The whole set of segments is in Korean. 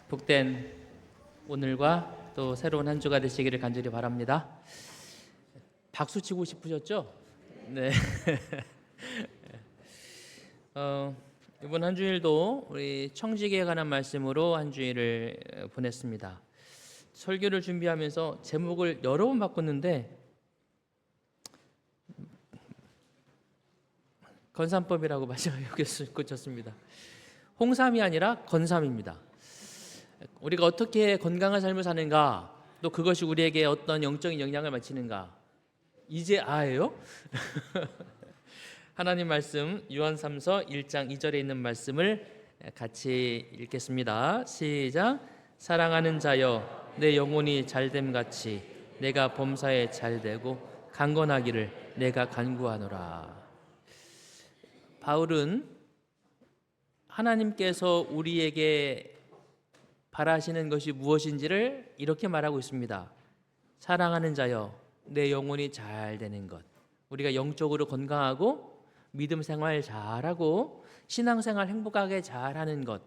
복된 오늘과 또 새로운 한 주가 되시기를 간절히 바랍니다. 박수 치고 싶으셨죠? 네. 이번 한 주일도 우리 청지기에 관한 말씀으로 한 주일을 보냈습니다. 설교를 준비하면서 제목을 여러 번 바꿨는데 건삼법이라고 마지막에 꽂혔습니다. 홍삼이 아니라 건삼입니다. 우리가 어떻게 건강한 삶을 사는가, 또 그것이 우리에게 어떤 영적인 영향을 미치는가, 이제 아예요? 하나님 말씀 요한삼서 1장 2절에 있는 말씀을 같이 읽겠습니다. 시작. 사랑하는 자여, 내 영혼이 잘됨같이 내가 범사에 잘되고 강건하기를 내가 간구하노라. 바울은 하나님께서 우리에게 바라시는 것이 무엇인지를 이렇게 말하고 있습니다. 사랑하는 자여, 내 영혼이 잘 되는 것. 우리가 영적으로 건강하고 믿음 생활 잘하고 신앙생활 행복하게 잘하는 것,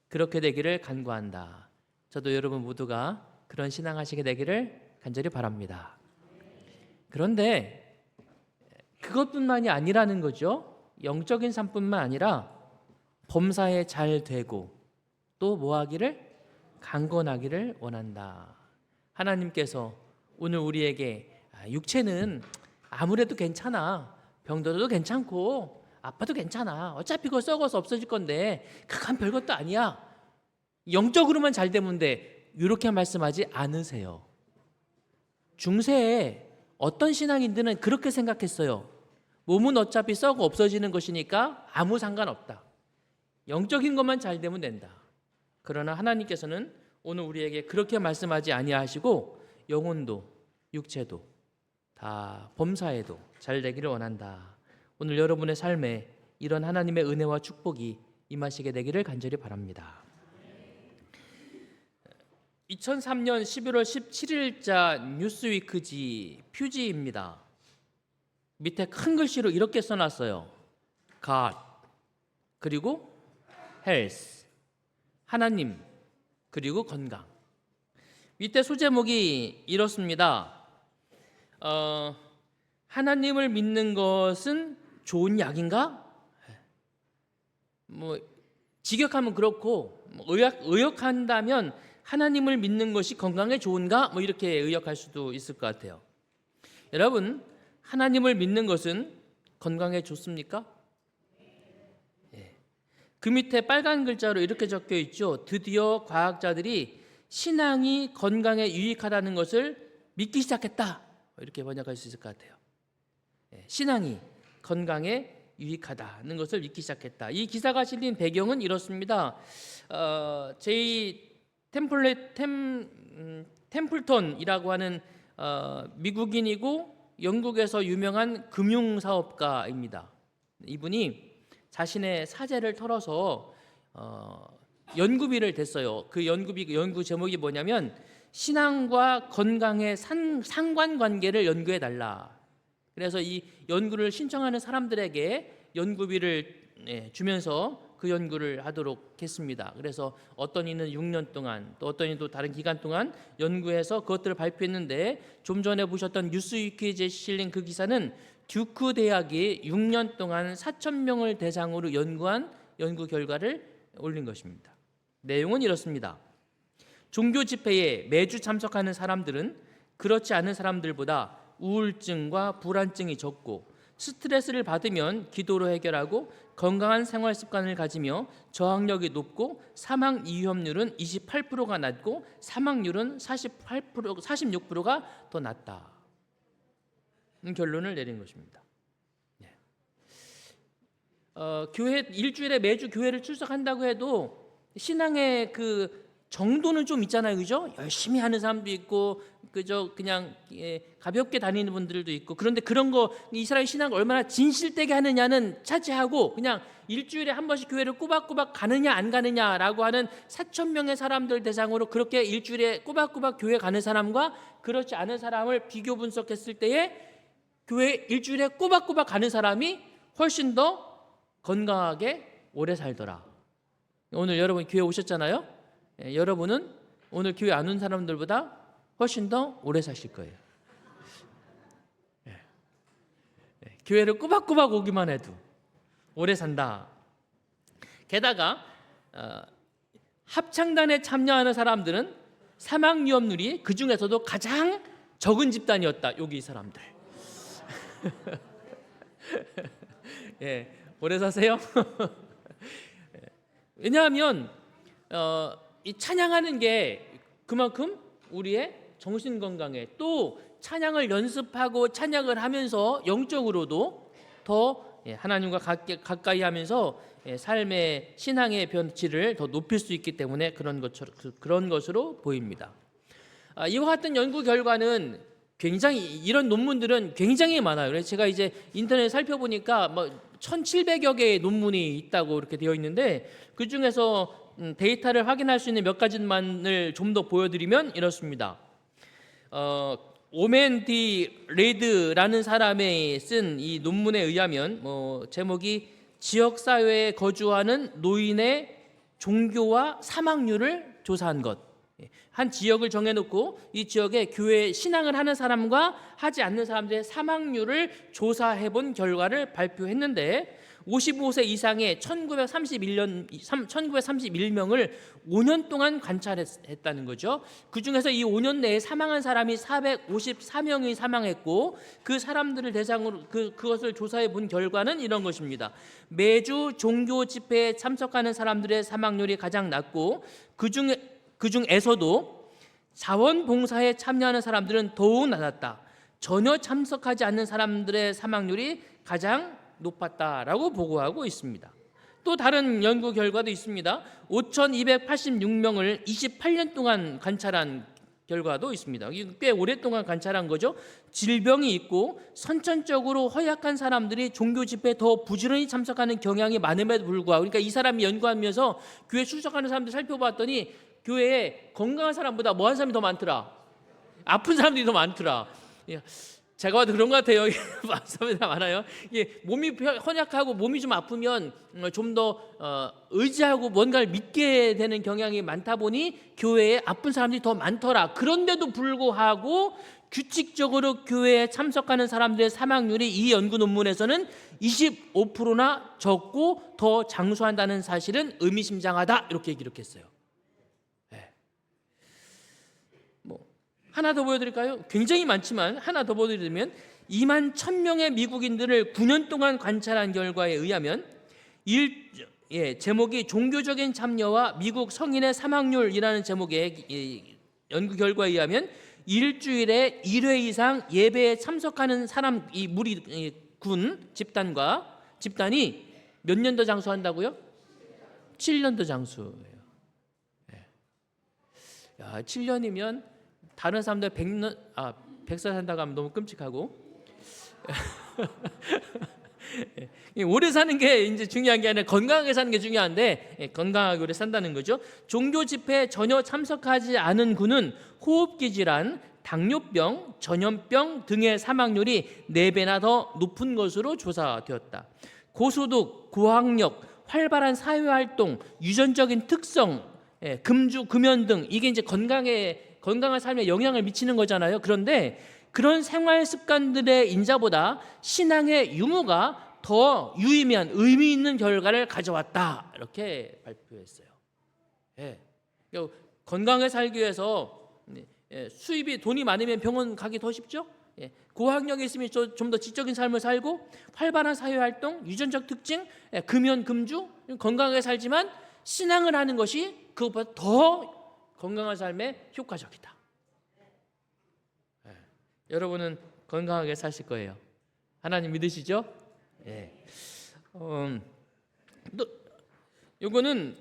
그렇게 되기를 간구한다. 저도 여러분 모두가 그런 신앙하시게 되기를 간절히 바랍니다. 그런데 그것뿐만이 아니라는 거죠. 영적인 삶뿐만 아니라 범사에 잘 되고 또 뭐하기를? 강건하기를 원한다. 하나님께서 오늘 우리에게 육체는 아무래도 괜찮아, 병들어도 괜찮고 아파도 괜찮아, 어차피 그거 썩어서 없어질 건데 그건 별것도 아니야, 영적으로만 잘 되면 돼, 이렇게 말씀하지 않으세요. 중세에 어떤 신앙인들은 그렇게 생각했어요. 몸은 어차피 썩어 없어지는 것이니까 아무 상관없다, 영적인 것만 잘 되면 된다. 그러나 하나님께서는 오늘 우리에게 그렇게 말씀하지 아니하시고 영혼도 육체도 다 범사에도 잘 되기를 원한다. 오늘 여러분의 삶에 이런 하나님의 은혜와 축복이 임하시게 되기를 간절히 바랍니다. 2003년 11월 17일자 뉴스위크지 표지입니다. 밑에 큰 글씨로 이렇게 써놨어요. God, 그리고 health, 하나님, 그리고 건강. 밑에 소제목이 이렇습니다. 하나님을 믿는 것은 좋은 약인가? 직역하면 그렇고, 의역한다면 하나님을 믿는 것이 건강에 좋은가? 이렇게 의역할 수도 있을 것 같아요. 여러분, 하나님을 믿는 것은 건강에 좋습니까? 그 밑에 빨간 글자로 이렇게 적혀 있죠. 드디어 과학자들이 신앙이 건강에 유익하다는 것을 믿기 시작했다, 이렇게 번역할 수 있을 것 같아요. 신앙이 건강에 유익하다는 것을 믿기 시작했다. 이 기사가 실린 배경은 이렇습니다. 제이 템플턴이라고 하는 미국인이고 영국에서 유명한 금융사업가입니다. 이분이 자신의 사재를 털어서 연구비를 댔어요. 그 연구 제목이 뭐냐면 신앙과 건강의 상관관계를 연구해달라. 그래서 이 연구를 신청하는 사람들에게 연구비를 주면서 그 연구를 하도록 했습니다. 그래서 어떤 이는 6년 동안, 또 어떤 이는 또 다른 기간 동안 연구해서 그것들을 발표했는데, 좀 전에 보셨던 뉴스위키에 실린 그 기사는 듀크 대학이 6년 동안 4,000명을 대상으로 연구한 연구 결과를 올린 것입니다. 내용은 이렇습니다. 종교 집회에 매주 참석하는 사람들은 그렇지 않은 사람들보다 우울증과 불안증이 적고, 스트레스를 받으면 기도로 해결하고, 건강한 생활 습관을 가지며 저항력이 높고, 사망 위험률은 28%가 낮고 사망률은 46%가 더 낮다. 결론을 내린 것입니다. 교회 일주일에 매주 교회를 출석한다고 해도 신앙의 그 정도는 좀 있잖아요, 그죠? 열심히 하는 사람도 있고, 그냥 가볍게 다니는 분들도 있고. 그런데 그런 거 이스라엘 신앙을 얼마나 진실되게 하느냐는 차치하고, 그냥 일주일에 한 번씩 교회를 꼬박꼬박 가느냐 안 가느냐라고 하는 4,000명의 사람들 대상으로 그렇게 일주일에 꼬박꼬박 교회 가는 사람과 그렇지 않은 사람을 비교 분석했을 때에 교회 일주일에 꼬박꼬박 가는 사람이 훨씬 더 건강하게 오래 살더라. 오늘 여러분 교회 오셨잖아요. 여러분은 오늘 교회 안 온 사람들보다 훨씬 더 오래 사실 거예요. 교회를 꼬박꼬박 오기만 해도 오래 산다. 게다가 합창단에 참여하는 사람들은 사망 위험률이 그 중에서도 가장 적은 집단이었다. 여기 이 사람들. 예, 오래 사세요. 왜냐하면 이 찬양하는 게 그만큼 우리의 정신 건강에, 또 찬양을 연습하고 찬양을 하면서 영적으로도 더 하나님과 가까이 하면서 삶의 신앙의 변치를 더 높일 수 있기 때문에 그런 것으로 보입니다. 이와 같은 연구 결과는 굉장히, 이런 논문들은 굉장히 많아요. 그래서 제가 이제 인터넷 살펴보니까 뭐 1,700여 개의 논문이 있다고 이렇게 되어 있는데, 그 중에서 데이터를 확인할 수 있는 몇 가지만을 좀 더 보여드리면 이렇습니다. 오멘 디 레드라는 사람이 쓴 이 논문에 의하면 제목이 지역 사회에 거주하는 노인의 종교와 사망률을 조사한 것. 한 지역을 정해놓고 이 지역에 교회 신앙을 하는 사람과 하지 않는 사람들의 사망률을 조사해본 결과를 발표했는데, 55세 이상의 1931명을 5년 동안 관찰했다는 거죠. 그 중에서 이 5년 내에 사망한 사람이 454명이 사망했고, 그 사람들을 대상으로 그것을 조사해 본 결과는 이런 것입니다. 매주 종교 집회에 참석하는 사람들의 사망률이 가장 낮고, 그중에서도 자원봉사에 참여하는 사람들은 더욱 낮았다. 전혀 참석하지 않는 사람들의 사망률이 가장 높았다라고 보고하고 있습니다. 또 다른 연구 결과도 있습니다. 5,286명을 28년 동안 관찰한 결과도 있습니다. 꽤 오랫동안 관찰한 거죠. 질병이 있고 선천적으로 허약한 사람들이 종교 집회에 더 부지런히 참석하는 경향이 많음에도 불구하고, 그러니까 이 사람이 연구하면서 교회 출석하는 사람들 살펴봤더니 교회에 건강한 사람보다 뭐한 사람이 더 많더라. 아픈 사람들이 더 많더라. 제가 봐도 그런 것 같아요. 사람이 많아요. 몸이 허약하고 몸이 좀 아프면 좀 더 의지하고 뭔가를 믿게 되는 경향이 많다 보니 교회에 아픈 사람들이 더 많더라. 그런데도 불구하고 규칙적으로 교회에 참석하는 사람들의 사망률이 이 연구 논문에서는 25%나 적고 더 장수한다는 사실은 의미심장하다, 이렇게 기록했어요. 하나 더 보여드릴까요? 굉장히 많지만 하나 더 보여드리면 2만 1,000명의 미국인들을 9년 동안 관찰한 결과에 의하면 제목이 종교적인 참여와 미국 성인의 사망률이라는 제목의 연구 결과에 의하면 일주일에 1회 이상 예배에 참석하는 사람, 이 군 집단이 몇 년 더 장수한다고요? 7년 더 장수예요. 7년이면 다른 사람들 100살 산다고 하면 너무 끔찍하고 오래 사는 게 이제 중요한 게 아니라 건강하게 사는 게 중요한데, 건강하게 오래 산다는 거죠. 종교 집회에 전혀 참석하지 않은 군은 호흡기 질환, 당뇨병, 전염병 등의 사망률이 4배나 더 높은 것으로 조사되었다. 고소득, 고학력, 활발한 사회활동, 유전적인 특성, 금주, 금연 등 이게 이제 건강한 삶에 영향을 미치는 거잖아요. 그런데 그런 생활 습관들의 인자보다 신앙의 유무가 더 유의미한 의미 있는 결과를 가져왔다, 이렇게 발표했어요. 건강하게 살기 위해서 수입이 돈이 많으면 병원 가기 더 쉽죠. 고학력이 있으면 좀 더 지적인 삶을 살고, 활발한 사회활동, 유전적 특징, 금연, 금주, 건강하게 살지만 신앙을 하는 것이 그것보다 더 건강한 삶에 효과적이다. 여러분은 건강하게 사실 거예요. 하나님 믿으시죠? 요거는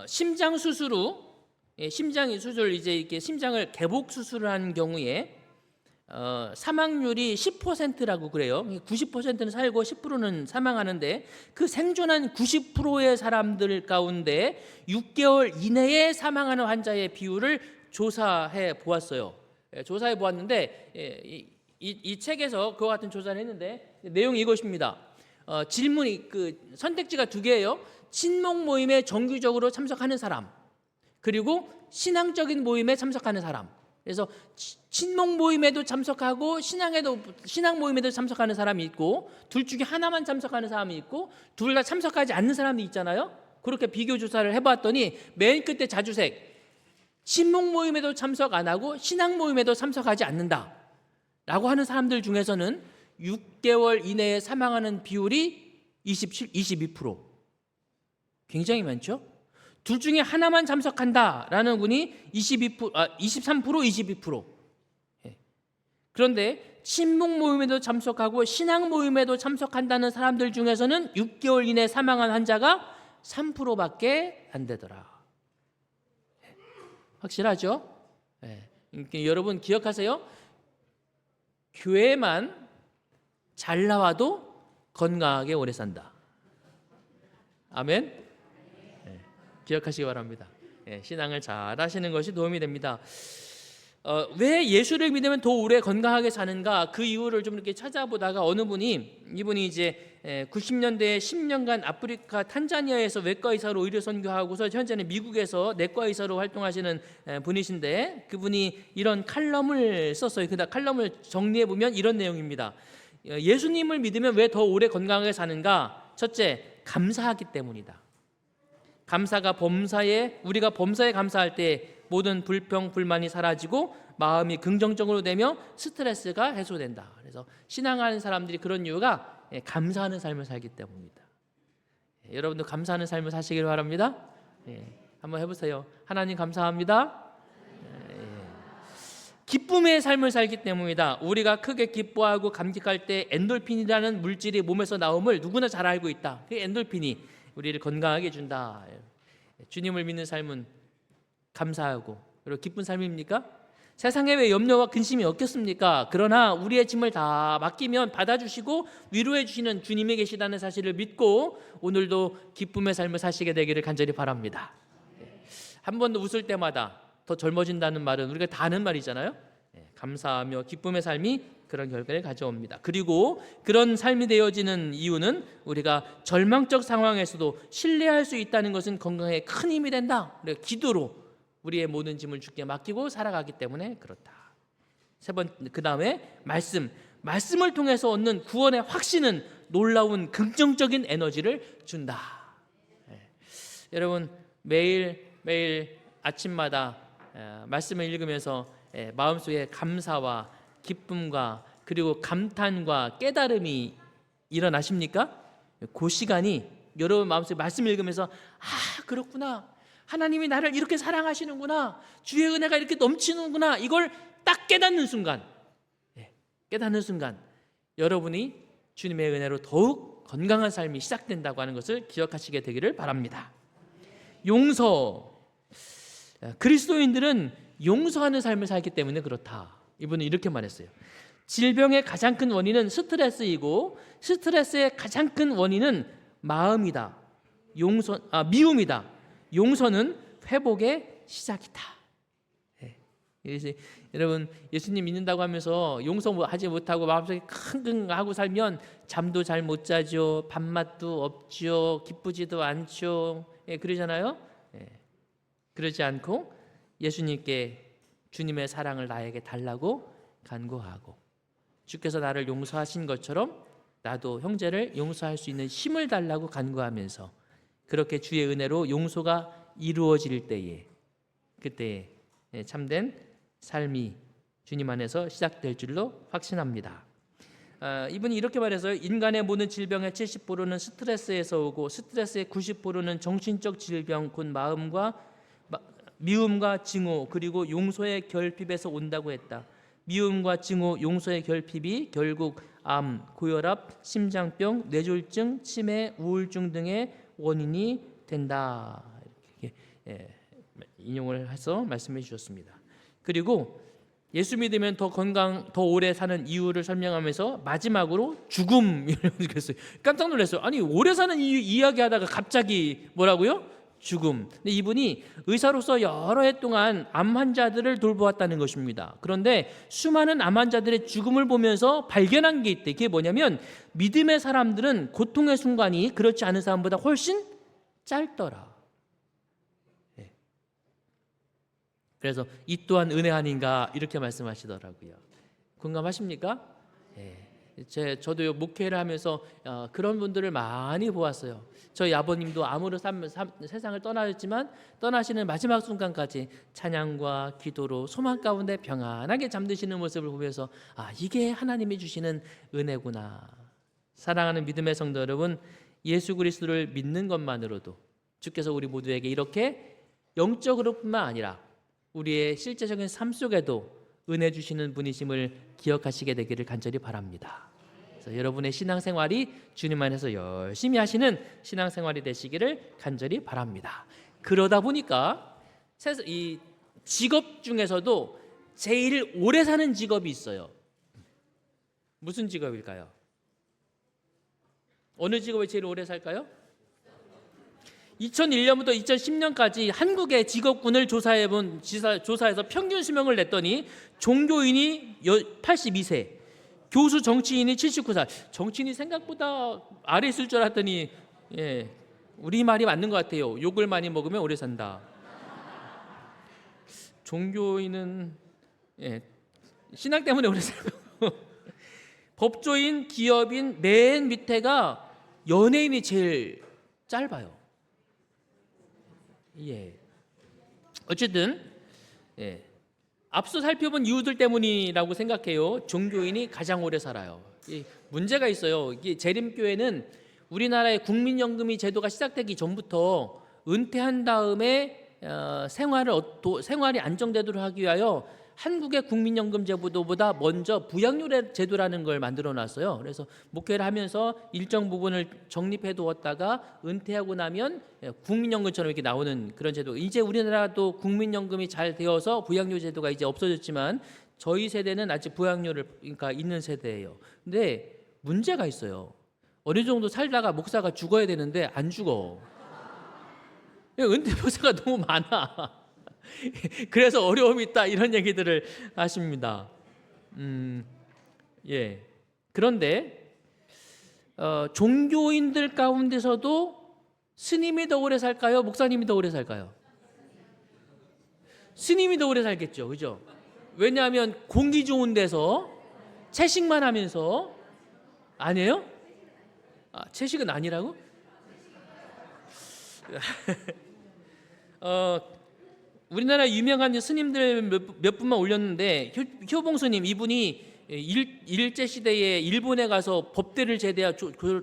심장 수술로 심장 수술, 이제 이렇게 심장을 개복 수술을 하는 경우에 사망률이 10%라고 그래요. 90%는 살고 10%는 사망하는데, 그 생존한 90%의 사람들 가운데 6개월 이내에 사망하는 환자의 비율을 조사해 보았어요. 조사해 보았는데 이 책에서 그와 같은 조사를 했는데 내용이 이것입니다. 질문이 선택지가 2개예요. 친목 모임에 정기적으로 참석하는 사람, 그리고 신앙적인 모임에 참석하는 사람. 그래서 친목 모임에도 참석하고 신앙 모임에도 참석하는 사람이 있고, 둘 중에 하나만 참석하는 사람이 있고, 둘 다 참석하지 않는 사람이 있잖아요. 그렇게 비교 조사를 해봤더니 맨 끝에 자주색, 친목 모임에도 참석 안 하고 신앙 모임에도 참석하지 않는다 라고 하는 사람들 중에서는 6개월 이내에 사망하는 비율이 22%. 굉장히 많죠? 둘 중에 하나만 참석한다라는 분이 23%, 22%. 그런데 친목 모임에도 참석하고 신앙 모임에도 참석한다는 사람들 중에서는 6개월 이내에 사망한 환자가 3%밖에 안 되더라. 확실하죠? 여러분 기억하세요. 교회만 잘 나와도 건강하게 오래 산다. 아멘. 기억하시기 바랍니다. 신앙을 잘 하시는 것이 도움이 됩니다. 왜 예수를 믿으면 더 오래 건강하게 사는가, 그 이유를 좀 이렇게 찾아보다가 어느 분이, 이분이 이제 90년대에 10년간 아프리카 탄자니아에서 외과 의사로 의료 선교하고서 현재는 미국에서 내과 의사로 활동하시는 분이신데, 그분이 이런 칼럼을 썼어요. 그 칼럼을 정리해 보면 이런 내용입니다. 예수님을 믿으면 왜 더 오래 건강하게 사는가? 첫째, 감사하기 때문이다. 우리가 범사에 감사할 때 모든 불평, 불만이 사라지고 마음이 긍정적으로 되며 스트레스가 해소된다. 그래서 신앙하는 사람들이 그런 이유가 감사하는 삶을 살기 때문입니다. 여러분도 감사하는 삶을 사시길 바랍니다. 한번 해보세요. 하나님 감사합니다. 기쁨의 삶을 살기 때문이다. 우리가 크게 기뻐하고 감격할 때 엔돌핀이라는 물질이 몸에서 나옴을 누구나 잘 알고 있다. 그 엔돌핀이 우리를 건강하게 해준다. 주님을 믿는 삶은 감사하고 그리고 기쁜 삶입니까? 세상에 왜 염려와 근심이 없겠습니까? 그러나 우리의 짐을 다 맡기면 받아주시고 위로해 주시는 주님이 계시다는 사실을 믿고 오늘도 기쁨의 삶을 사시게 되기를 간절히 바랍니다. 한 번 웃을 때마다 더 젊어진다는 말은 우리가 다 아는 말이잖아요. 감사하며 기쁨의 삶이 그런 결과를 가져옵니다. 그리고 그런 삶이 되어지는 이유는 우리가 절망적 상황에서도 신뢰할 수 있다는 것은 건강에 큰 힘이 된다. 우리가 기도로 우리의 모든 짐을 주께 맡기고 살아가기 때문에 그렇다. 그 다음에 말씀을 통해서 얻는 구원의 확신은 놀라운 긍정적인 에너지를 준다. 여러분 매일 아침마다 말씀을 읽으면서 마음속에 감사와 기쁨과 그리고 감탄과 깨달음이 일어나십니까? 그 시간이 여러분 마음속에 말씀을 읽으면서 그렇구나, 하나님이 나를 이렇게 사랑하시는구나, 주의 은혜가 이렇게 넘치는구나, 이걸 딱 깨닫는 순간 여러분이 주님의 은혜로 더욱 건강한 삶이 시작된다고 하는 것을 기억하시게 되기를 바랍니다. 용서, 그리스도인들은 용서하는 삶을 살기 때문에 그렇다. 이분은 이렇게 말했어요. 질병의 가장 큰 원인은 스트레스이고 스트레스의 가장 큰 원인은 마음이다. 미움이다. 용서는 회복의 시작이다. 그래서 여러분 예수님 믿는다고 하면서 용서하지 못하고 마음속에 끙끙하고 살면 잠도 잘 못 자죠. 밥맛도 없죠. 기쁘지도 않죠. 그러잖아요. 그러지 않고 예수님께 주님의 사랑을 나에게 달라고 간구하고, 주께서 나를 용서하신 것처럼 나도 형제를 용서할 수 있는 힘을 달라고 간구하면서 그렇게 주의 은혜로 용서가 이루어질 때에, 그때 참된 삶이 주님 안에서 시작될 줄로 확신합니다. 이분이 이렇게 말해서 인간의 모든 질병의 70%는 스트레스에서 오고 스트레스의 90%는 정신적 질병, 곧 미움과 증오 그리고 용서의 결핍에서 온다고 했다. 미움과 증오, 용서의 결핍이 결국 암, 고혈압, 심장병, 뇌졸중, 치매, 우울증 등의 원인이 된다. 이렇게 인용을 해서 말씀해 주셨습니다. 그리고 예수 믿으면 더 오래 사는 이유를 설명하면서 마지막으로 죽음이라고 얘기했어요. 깜짝 놀랐어요. 아니 오래 사는 이유 이야기하다가 갑자기 뭐라고요? 죽음. 근데 이분이 의사로서 여러 해 동안 암 환자들을 돌보았다는 것입니다. 그런데 수많은 암 환자들의 죽음을 보면서 발견한 게 있대. 그게 뭐냐면 믿음의 사람들은 고통의 순간이 그렇지 않은 사람보다 훨씬 짧더라. 예. 그래서 이 또한 은혜 아닌가 이렇게 말씀하시더라고요. 공감하십니까? 예. 저도 목회를 하면서 그런 분들을 많이 보았어요. 저희 아버님도 아무런 세상을 떠나셨지만 떠나시는 마지막 순간까지 찬양과 기도로 소망 가운데 평안하게 잠드시는 모습을 보면서 이게 하나님이 주시는 은혜구나. 사랑하는 믿음의 성도 여러분, 예수 그리스도를 믿는 것만으로도 주께서 우리 모두에게 이렇게 영적으로뿐만 아니라 우리의 실제적인 삶 속에도 은혜 주시는 분이심을 기억하시게 되기를 간절히 바랍니다. 그래서 여러분의 신앙생활이 주님 안에서 열심히 하시는 신앙생활이 되시기를 간절히 바랍니다. 그러다 보니까 이 직업 중에서도 제일 오래 사는 직업이 있어요. 무슨 직업일까요? 어느 직업이 제일 오래 살까요? 2001년부터 2010년까지 한국의 직업군을 조사해본 조사에서 평균 수명을 냈더니 종교인이 82세, 교수 정치인이 79살. 정치인이 생각보다 아래 있을 줄 알았더니 우리 말이 맞는 것 같아요. 욕을 많이 먹으면 오래 산다. 종교인은 신앙 때문에 오래 살고 법조인, 기업인 맨 밑에가 연예인이 제일 짧아요. 어쨌든 앞서 살펴본 이유들 때문이라고 생각해요. 종교인이 가장 오래 살아요. 문제가 있어요. 이게 재림교회는 우리나라의 국민연금이 제도가 시작되기 전부터 은퇴한 다음에 생활이 안정되도록 하기 위하여 한국의 국민연금 제도보다 먼저 부양률 제도라는 걸 만들어 놨어요. 그래서 목회를 하면서 일정 부분을 적립해 두었다가 은퇴하고 나면 국민연금처럼 이렇게 나오는 그런 제도. 이제 우리나라도 국민연금이 잘 되어서 부양률 제도가 이제 없어졌지만 저희 세대는 아직 부양률을 그러니까 있는 세대예요. 근데 문제가 있어요. 어느 정도 살다가 목사가 죽어야 되는데 안 죽어. 은퇴 보사가 너무 많아. 그래서 어려움이 있다 이런 얘기들을 하십니다. 그런데 종교인들 가운데서도 스님이 더 오래 살까요? 목사님이 더 오래 살까요? 스님이 더 오래 살겠죠, 그죠? 왜냐하면 공기 좋은 데서 채식만 하면서. 아니에요? 채식은 아니라고? 우리나라 유명한 스님들 몇 분만 올렸는데 효봉스님, 이분이 일제 시대에 일본에 가서 법대를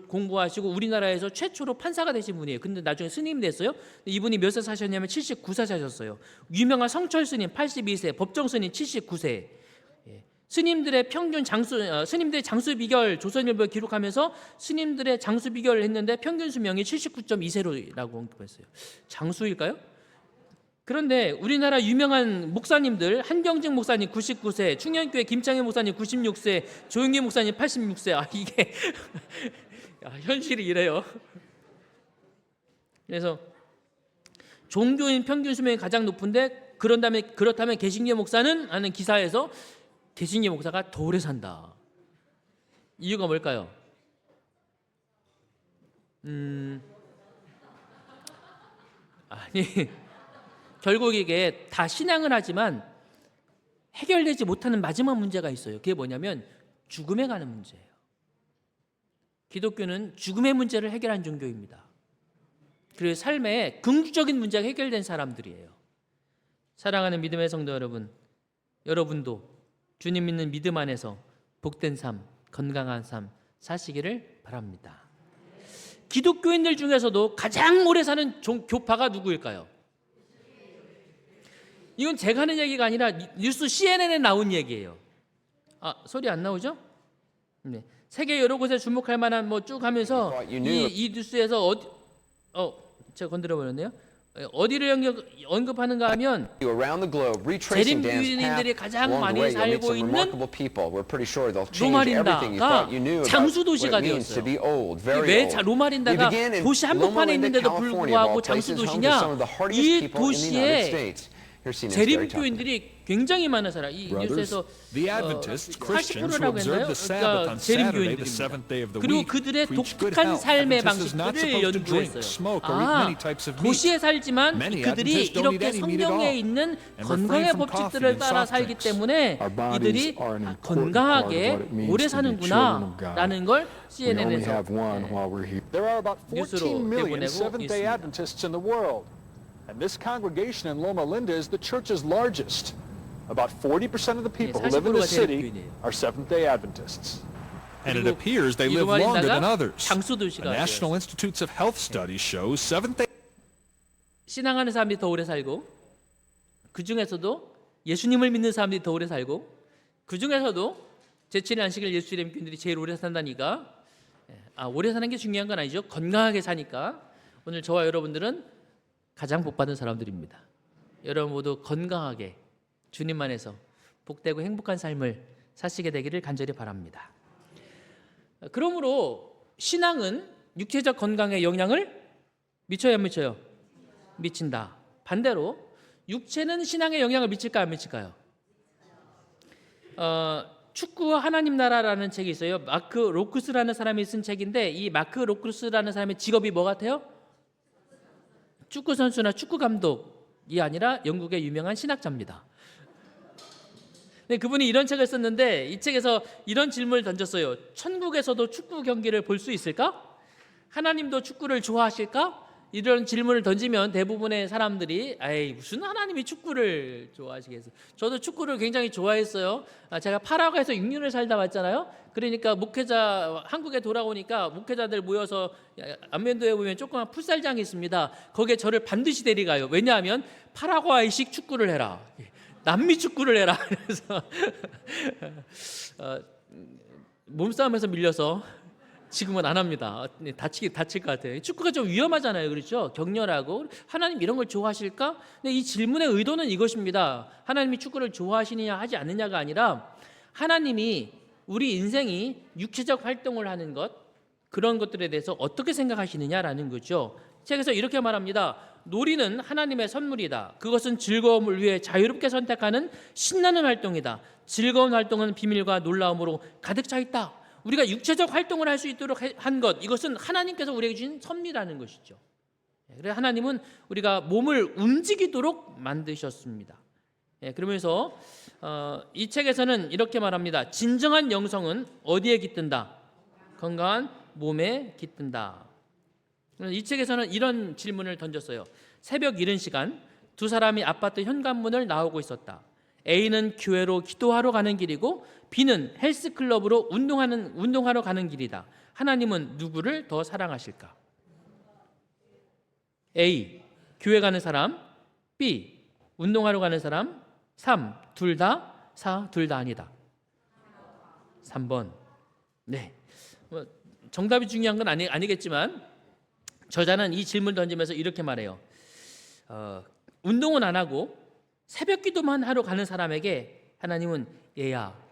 공부하시고 우리나라에서 최초로 판사가 되신 분이에요. 근데 나중에 스님이 됐어요. 이분이 몇 세 사셨냐면 79세 사셨어요. 유명한 성철 스님 82세, 법정 스님 79세. 스님들의 스님들의 장수 비결 조선일보에 기록하면서 스님들의 장수 비결을 했는데 평균 수명이 79.2세라고 언급했어요. 장수일까요? 그런데 우리나라 유명한 목사님들, 한경직 목사님 99세, 충현교회 김창현 목사님 96세, 조용기 목사님 86세. 이게 현실이 이래요. 그래서 종교인 평균 수명이 가장 높은데 그렇다면 개신교 목사는 하는 기사에서 개신교 목사가 더 오래 산다. 이유가 뭘까요? 결국 이게 다 신앙을 하지만 해결되지 못하는 마지막 문제가 있어요. 그게 뭐냐면 죽음에 가는 문제예요. 기독교는 죽음의 문제를 해결한 종교입니다. 그리고 삶의 긍정적인 문제가 해결된 사람들이에요. 사랑하는 믿음의 성도 여러분, 여러분도 주님 믿는 믿음 안에서 복된 삶, 건강한 삶 사시기를 바랍니다. 기독교인들 중에서도 가장 오래 사는 교파가 누구일까요? 이건 제가 하는 얘기가 아니라 뉴스 CNN에 나온 얘기예요. 소리 안 나오죠? 네. 세계 여러 곳에 주목할 만한 쭉 하면서 이 뉴스에서 제가 건드려 버렸네요. 어디를 언급하는가 하면 재림교인들이 가장 많이 살고 있는 로마린다가 장수도시가 되었어요. 왜 로마린다가 도시 한복판에 있는데도 불구하고 장수도시냐? 이 도시에 재림교인들이 굉장히 많은 사람. 이 뉴스에서 The Adventists, Christians who 80%라고 observe 했나요? the Sabbath on 그러니까 Saturday, the 재림교인들입니다. seventh day of the 그리고 week, 그들의 preach good 독특한 health. 삶의 Adventists is not 방식들을 supposed to drink, 연구했어요. smoke, or eat many types of meat. 도시에 살지만 Many 그들이 Adventists don't eat 이렇게 any meat at 성경에 all 있는 and 건강의 refrain from 법칙들을 coffee and 따라 soft 살기 drinks. 때문에 Our bodies 이들이 are an important part of 건강하게 what it means 오래 to be children of God. 사는구나라는 걸 We only CNN에서 have one while we're here. There are about 14 뉴스로 million 내보내고 Seventh-day 있습니다. Adventists in the world. And this congregation in Loma Linda is the church's largest. About 40% of the people who live in the 40%가 city 재림교인이에요. are Seventh-day Adventists. And it 그리고 appears they live longer than 이루어진다가 others. 장수도시가 The National Institutes of Health Studies shows Seventh-day 신앙하는 사람들이 더 오래 살고 그 중에서도 예수님을 믿는 사람들이 더 오래 살고 그 중에서도 제7의 안식일 예수 재림교인들이 제일 오래 산다니까 오래 사는 게 중요한 건 아니죠. 건강하게 사니까 오늘 저와 여러분들은 가장 복받은 사람들입니다. 여러분 모두 건강하게 주님 안에서 복되고 행복한 삶을 사시게 되기를 간절히 바랍니다. 그러므로 신앙은 육체적 건강에 영향을 미쳐요, 안 미쳐요? 미친다. 반대로 육체는 신앙에 영향을 미칠까요, 안 미칠까요? 축구와 하나님 나라라는 책이 있어요. 마크 로쿠스라는 사람이 쓴 책인데 이 마크 로쿠스라는 사람의 직업이 뭐 같아요? 축구 선수나 축구 감독이 아니라 영국의 유명한 신학자입니다. 네, 그분이 이런 책을 썼는데 이 책에서 이런 질문을 던졌어요. 천국에서도 축구 경기를 볼 수 있을까? 하나님도 축구를 좋아하실까? 이런 질문을 던지면 대부분의 사람들이 에이 무슨 하나님이 축구를 좋아하시겠어요. 저도 축구를 굉장히 좋아했어요. 제가 파라과에서 6년을 살다 왔잖아요. 그러니까 목회자 한국에 돌아오니까 목회자들 모여서 안면도에 보면 조그만 풋살장이 있습니다. 거기에 저를 반드시 데려가요. 왜냐하면 파라과이식 축구를 해라. 남미 축구를 해라. 그래서 몸싸움에서 밀려서 지금은 안 합니다. 다칠 것 같아요. 축구가 좀 위험하잖아요. 그렇죠? 격렬하고 하나님 이런 걸 좋아하실까? 근데 이 질문의 의도는 이것입니다. 하나님이 축구를 좋아하시느냐 하지 않느냐가 아니라 하나님이 우리 인생이 육체적 활동을 하는 것 그런 것들에 대해서 어떻게 생각하시느냐라는 거죠. 책에서 이렇게 말합니다. 놀이는 하나님의 선물이다. 그것은 즐거움을 위해 자유롭게 선택하는 신나는 활동이다. 즐거운 활동은 비밀과 놀라움으로 가득 차 있다. 우리가 육체적 활동을 할 수 있도록 한 것, 이것은 하나님께서 우리에게 주신 선물이라는 것이죠. 그래서 하나님은 우리가 몸을 움직이도록 만드셨습니다. 그러면서 이 책에서는 이렇게 말합니다. 진정한 영성은 어디에 깃든다? 건강한 몸에 깃든다. 이 책에서는 이런 질문을 던졌어요. 새벽 이른 시간 두 사람이 아파트 현관문을 나오고 있었다. A는 교회로 기도하러 가는 길이고 B는 헬스클럽으로 운동하러 가는 길이다. 하나님은 누구를 더 사랑하실까? A. 교회 가는 사람. B. 운동하러 가는 사람. 3. 둘 다. 4. 둘 다 아니다. 3번. 네. 정답이 중요한 건 아니겠지만 저자는 이 질문을 던지면서 이렇게 말해요. 운동은 안 하고 새벽 기도만 하러 가는 사람에게 하나님은 얘야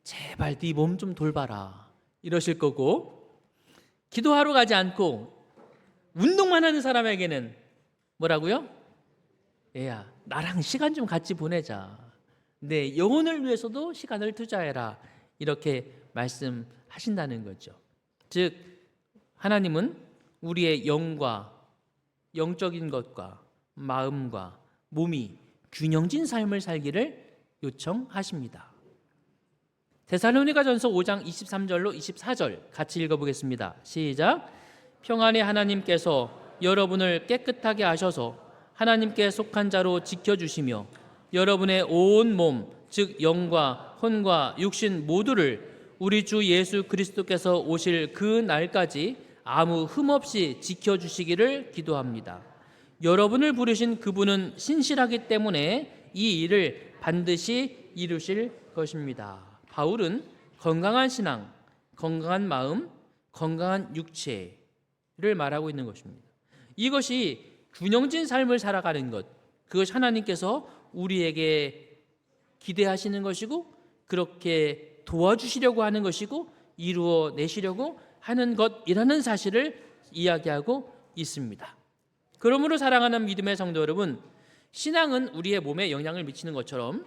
제발 네 몸 좀 돌봐라 이러실 거고 기도하러 가지 않고 운동만 하는 사람에게는 뭐라고요? 얘야 나랑 시간 좀 같이 보내자. 내 영혼을 위해서도 시간을 투자해라. 이렇게 말씀하신다는 거죠. 즉 하나님은 우리의 영과 영적인 것과 마음과 몸이 균형진 삶을 살기를 요청하십니다. 데살로니가전서 5장 23절로 24절 같이 읽어보겠습니다. 시작. 평안의 하나님께서 여러분을 깨끗하게 하셔서 하나님께 속한 자로 지켜주시며 여러분의 온 몸, 즉 영과 혼과 육신 모두를 우리 주 예수 그리스도께서 오실 그 날까지 아무 흠 없이 지켜주시기를 기도합니다. 여러분을 부르신 그분은 신실하기 때문에 이 일을 반드시 이루실 것입니다. 바울은 건강한 신앙, 건강한 마음, 건강한 육체를 말하고 있는 것입니다. 이것이 균형진 삶을 살아가는 것, 그것이 하나님께서 우리에게 기대하시는 것이고 그렇게 도와주시려고 하는 것이고 이루어내시려고 하는 것이라는 사실을 이야기하고 있습니다. 그러므로 사랑하는 믿음의 성도 여러분, 신앙은 우리의 몸에 영향을 미치는 것처럼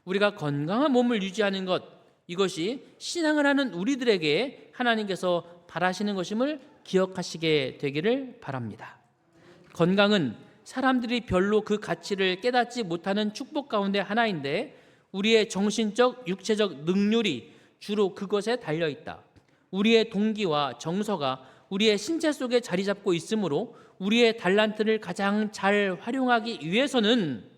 우리가 건강한 몸을 유지하는 것, 이것이 신앙을 하는 우리들에게 하나님께서 바라시는 것임을 기억하시게 되기를 바랍니다. 건강은 사람들이 별로 그 가치를 깨닫지 못하는 축복 가운데 하나인데 우리의 정신적, 육체적 능률이 주로 그것에 달려 있다. 우리의 동기와 정서가 우리의 신체 속에 자리 잡고 있으므로 우리의 달란트를 가장 잘 활용하기 위해서는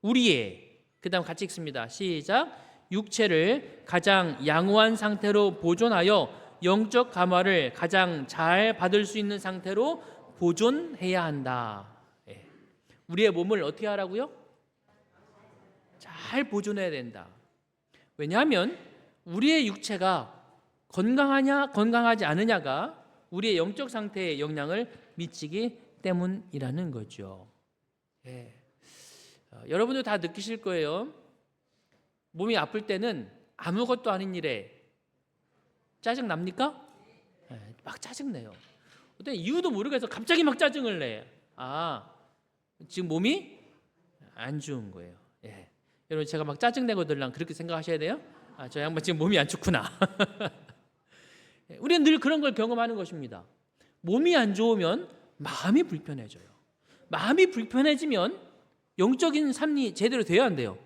우리의, 그 다음 같이 읽습니다. 시작. 육체를 가장 양호한 상태로 보존하여 영적 감화를 가장 잘 받을 수 있는 상태로 보존해야 한다. 우리의 몸을 어떻게 하라고요? 잘 보존해야 된다. 왜냐하면 우리의 육체가 건강하냐 건강하지 않으냐가 우리의 영적 상태에 영향을 미치기 때문이라는 거죠. 여러분도 다 느끼실 거예요. 몸이 아플 때는 아무것도 아닌 일에 짜증 납니까? 막 짜증내요. 어떤 이유도 모르겠어 갑자기 막 짜증을 내. 지금 몸이 안 좋은 거예요. 여러분 제가 막 짜증내거들랑 그렇게 생각하셔야 돼요. 저 양반 지금 몸이 안 좋구나. 우리는 늘 그런 걸 경험하는 것입니다. 몸이 안 좋으면 마음이 불편해져요. 마음이 불편해지면 영적인 삶이 제대로 돼야 안 돼요?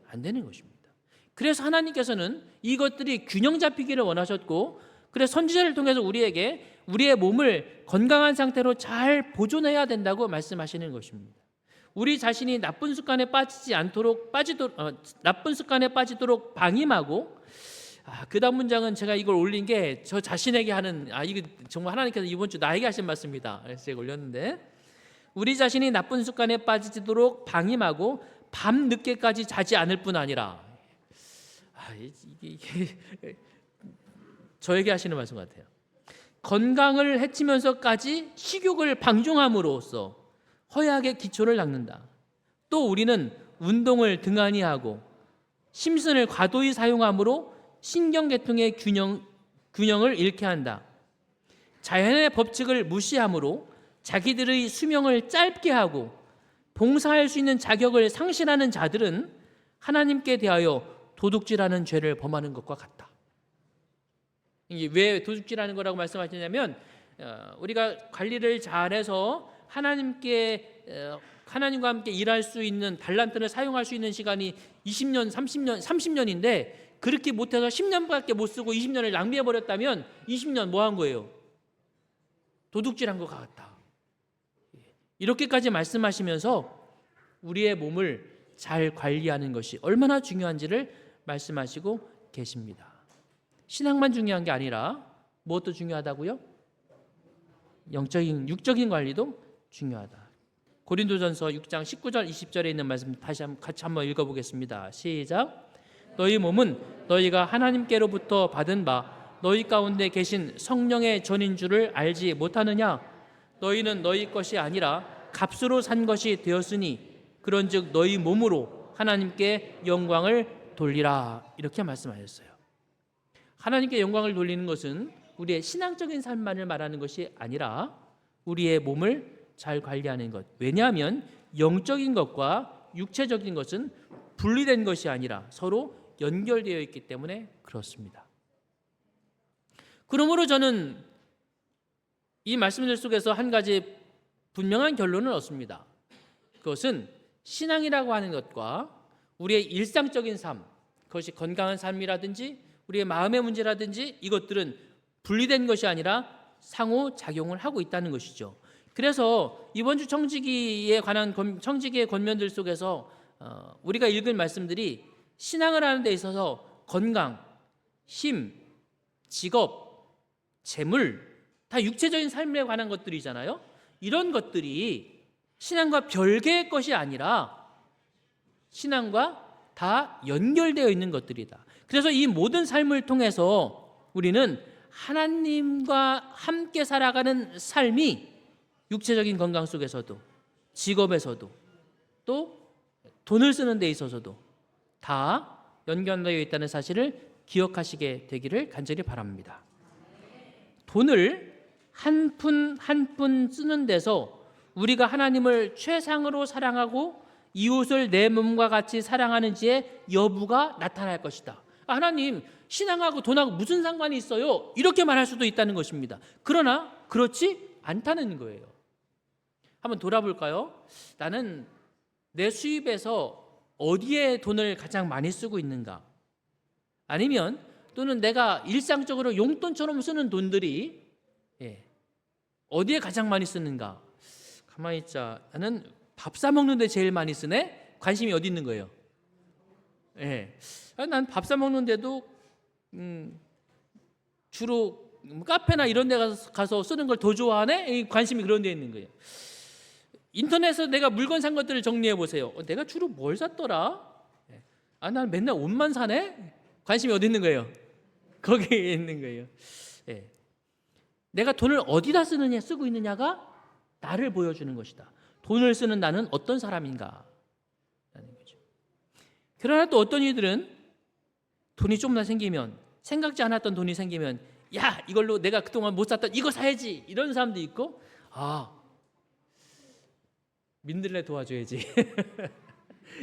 안 되는 것입니다. 그래서 하나님께서는 이것들이 균형 잡히기를 원하셨고, 그래서 선지자를 통해서 우리에게 우리의 몸을 건강한 상태로 잘 보존해야 된다고 말씀하시는 것입니다. 우리 자신이 나쁜 습관에 빠지도록 방임하고, 그 다음 문장은 제가 이걸 올린 게 저 자신에게 하는, 이거 정말 하나님께서 이번 주 나에게 하신 말씀입니다. 그래서 제가 올렸는데, 우리 자신이 나쁜 습관에 빠지도록 방임하고 밤 늦게까지 자지 않을 뿐 아니라, 이게 저에게 하시는 말씀 같아요. 건강을 해치면서까지 식욕을 방종함으로써 허약의 기초를 닦는다. 또 우리는 운동을 등한히 하고 심신을 과도히 사용함으로 신경계통의 균형을 잃게 한다. 자연의 법칙을 무시함으로 자기들의 수명을 짧게 하고 봉사할 수 있는 자격을 상실하는 자들은 하나님께 대하여 도둑질하는 죄를 범하는 것과 같다. 이게 왜 도둑질하는 거라고 말씀하시냐면, 우리가 관리를 잘해서 하나님과 함께 일할 수 있는 달란트를 사용할 수 있는 시간이 20년, 30년인데 그렇게 못해서 10년밖에 못 쓰고 20년을 낭비해버렸다면 20년 뭐 한 거예요? 도둑질한 것 같다. 이렇게까지 말씀하시면서 우리의 몸을 잘 관리하는 것이 얼마나 중요한지를 말씀하시고 계십니다. 신앙만 중요한 게 아니라 무엇도 중요하다고요? 육적인 관리도 중요하다. 고린도전서 6장 19절 20절에 있는 말씀 같이 한번 읽어보겠습니다. 시작. 너희 몸은 너희가 하나님께로부터 받은 바 너희 가운데 계신 성령의 전인 줄을 알지 못하느냐? 너희는 너희 것이 아니라 값으로 산 것이 되었으니 그런즉 너희 몸으로 하나님께 영광을 돌리라. 이렇게 말씀하셨어요. 하나님께 영광을 돌리는 것은 우리의 신앙적인 삶만을 말하는 것이 아니라 우리의 몸을 잘 관리하는 것. 왜냐하면 영적인 것과 육체적인 것은 분리된 것이 아니라 서로 연결되어 있기 때문에 그렇습니다. 그러므로 저는 이 말씀들 속에서 한 가지 분명한 결론을 얻습니다. 그것은 신앙이라고 하는 것과 우리의 일상적인 삶, 그것이 건강한 삶이라든지 우리의 마음의 문제라든지 이것들은 분리된 것이 아니라 상호작용을 하고 있다는 것이죠. 그래서 이번 주 청지기에 관한 청지기의 권면들 속에서 우리가 읽은 말씀들이 신앙을 하는 데 있어서 건강, 힘, 직업, 재물, 다 육체적인 삶에 관한 것들이잖아요. 이런 것들이 신앙과 별개의 것이 아니라 신앙과 다 연결되어 있는 것들이다. 그래서 이 모든 삶을 통해서 우리는 하나님과 함께 살아가는 삶이 육체적인 건강 속에서도 직업에서도 또 돈을 쓰는 데 있어서도 다 연결되어 있다는 사실을 기억하시게 되기를 간절히 바랍니다. 돈을 한 푼 한 푼 쓰는 데서 우리가 하나님을 최상으로 사랑하고 이웃을 내 몸과 같이 사랑하는지의 여부가 나타날 것이다. 하나님, 신앙하고 돈하고 무슨 상관이 있어요? 이렇게 말할 수도 있다는 것입니다. 그러나 그렇지 않다는 거예요. 한번 돌아볼까요? 나는 내 수입에서 어디에 돈을 가장 많이 쓰고 있는가? 아니면 또는 내가 일상적으로 용돈처럼 쓰는 돈들이 어디에 가장 많이 쓰는가? 가만히 있자. 나는 밥 사 먹는데 제일 많이 쓰네? 관심이 어디 있는 거예요? 난 밥 사 먹는데도 주로 카페나 이런 데 가서 쓰는 걸 더 좋아하네? 관심이 그런 데 있는 거예요. 인터넷에서 내가 물건 산 것들을 정리해 보세요. 내가 주로 뭘 샀더라? 난 맨날 옷만 사네? 관심이 어디 있는 거예요? 거기에 있는 거예요. 내가 돈을 어디다 쓰고 있느냐가 나를 보여주는 것이다. 돈을 쓰는 나는 어떤 사람인가? 라는 거죠. 그러나 또 어떤 이들은 돈이 조금만 생기면, 생각지 않았던 돈이 생기면, 야, 이걸로 내가 그동안 못 샀던 이거 사야지, 이런 사람도 있고, 민들레 도와줘야지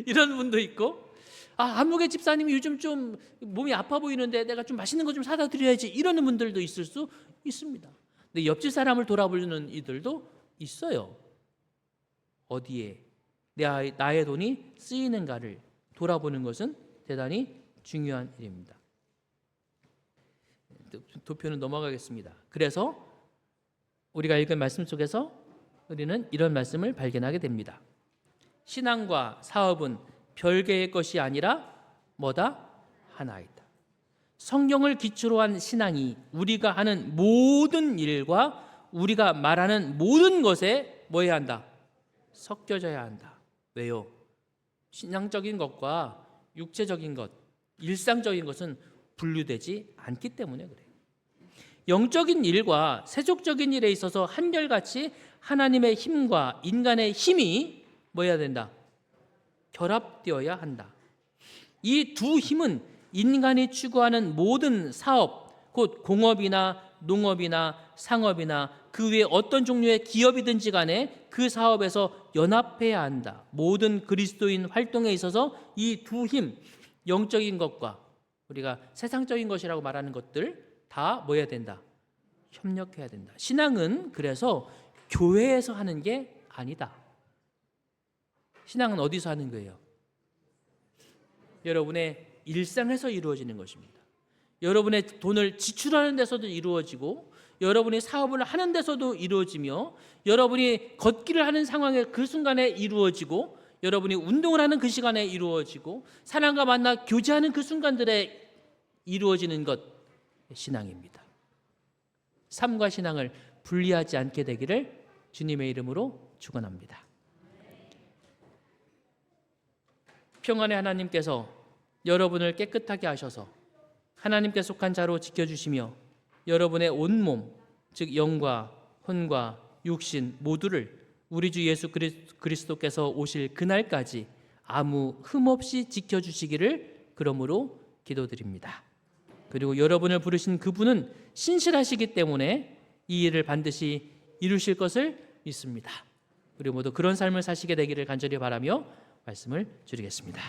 이런 분도 있고, 안무개 집사님이 요즘 좀 몸이 아파 보이는데 내가 좀 맛있는 거 좀 사다 드려야지, 이러는 분들도 있을 수 있습니다. 근데 옆집 사람을 돌아보는 이들도 있어요. 어디에 나의 돈이 쓰이는가를 돌아보는 것은 대단히 중요한 일입니다. 도표는 넘어가겠습니다. 그래서 우리가 읽은 말씀 속에서 우리는 이런 말씀을 발견하게 됩니다. 신앙과 사업은 별개의 것이 아니라 뭐다? 하나이다. 성경을 기초로 한 신앙이 우리가 하는 모든 일과 우리가 말하는 모든 것에 뭐 해야 한다? 섞여져야 한다. 왜요? 신앙적인 것과 육체적인 것, 일상적인 것은 분류되지 않기 때문에 그래요. 영적인 일과 세속적인 일에 있어서 한결같이 하나님의 힘과 인간의 힘이 뭐 해야 된다? 결합되어야 한다. 이 두 힘은 인간이 추구하는 모든 사업, 곧 공업이나 농업이나 상업이나 그 외에 어떤 종류의 기업이든지 간에 그 사업에서 연합해야 한다. 모든 그리스도인 활동에 있어서 이 두 힘, 영적인 것과 우리가 세상적인 것이라고 말하는 것들 다 뭐 해야 된다? 협력해야 된다. 신앙은 그래서 교회에서 하는 게 아니다. 신앙은 어디서 하는 거예요? 여러분의 일상에서 이루어지는 것입니다. 여러분의 돈을 지출하는 데서도 이루어지고, 여러분이 사업을 하는 데서도 이루어지며, 여러분이 걷기를 하는 상황에 그 순간에 이루어지고, 여러분이 운동을 하는 그 시간에 이루어지고, 사람과 만나 교제하는 그 순간들에 이루어지는 것, 신앙입니다. 삶과 신앙을 분리하지 않게 되기를 주님의 이름으로 축원합니다. 평안의 하나님께서 여러분을 깨끗하게 하셔서 하나님께 속한 자로 지켜주시며 여러분의 온몸, 즉 영과 혼과 육신 모두를 우리 주 예수 그리스도께서 오실 그날까지 아무 흠없이 지켜주시기를 그러므로 기도드립니다. 그리고 여러분을 부르신 그분은 신실하시기 때문에 이 일을 반드시 이루실 것을 믿습니다. 우리 모두 그런 삶을 사시게 되기를 간절히 바라며 말씀을 드리겠습니다.